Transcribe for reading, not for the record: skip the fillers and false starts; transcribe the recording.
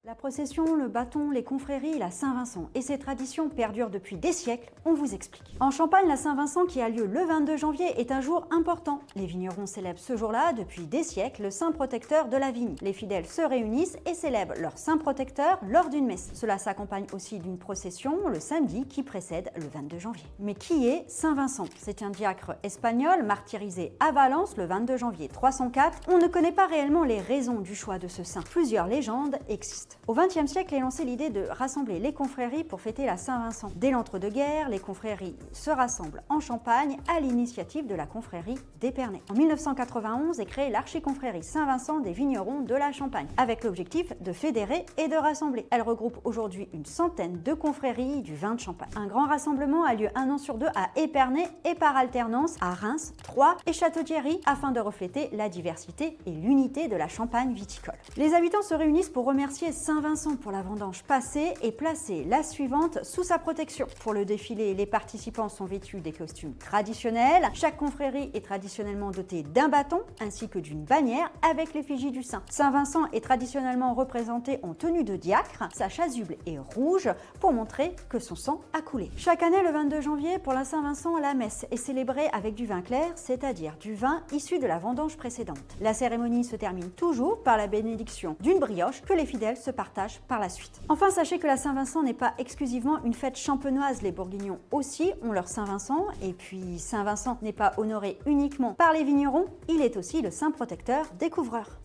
La procession, le bâton, les confréries, la Saint-Vincent et ses traditions perdurent depuis des siècles, on vous explique. En Champagne, la Saint-Vincent qui a lieu le 22 janvier est un jour important. Les vignerons célèbrent ce jour-là depuis des siècles le saint protecteur de la vigne. Les fidèles se réunissent et célèbrent leur saint protecteur lors d'une messe. Cela s'accompagne aussi d'une procession le samedi qui précède le 22 janvier. Mais qui est Saint-Vincent? C'est un diacre espagnol martyrisé à Valence le 22 janvier 304. On ne connaît pas réellement les raisons du choix de ce saint. Plusieurs légendes existent. Au XXe siècle est lancée l'idée de rassembler les confréries pour fêter la Saint-Vincent. Dès l'entre-deux-guerres, les confréries se rassemblent en Champagne à l'initiative de la confrérie d'Épernay. En 1991 est créée l'archiconfrérie Saint-Vincent des vignerons de la Champagne, avec l'objectif de fédérer et de rassembler. Elle regroupe aujourd'hui une centaine de confréries du vin de Champagne. Un grand rassemblement a lieu un an sur deux à Épernay et par alternance à Reims, Troyes et Château-Thierry afin de refléter la diversité et l'unité de la Champagne viticole. Les habitants se réunissent pour remercier Saint-Vincent pour la vendange passée et placer la suivante sous sa protection. Pour le défilé, les participants sont vêtus des costumes traditionnels. Chaque confrérie est traditionnellement dotée d'un bâton ainsi que d'une bannière avec l'effigie du saint. Saint-Vincent est traditionnellement représenté en tenue de diacre. Sa chasuble est rouge pour montrer que son sang a coulé. Chaque année, le 22 janvier, pour la Saint-Vincent, la messe est célébrée avec du vin clair, c'est-à-dire du vin issu de la vendange précédente. La cérémonie se termine toujours par la bénédiction d'une brioche que les fidèles se partagent par la suite. Enfin, sachez que la Saint-Vincent n'est pas exclusivement une fête champenoise. Les Bourguignons aussi ont leur Saint-Vincent, et puis Saint-Vincent n'est pas honoré uniquement par les vignerons, il est aussi le saint protecteur des couvreurs.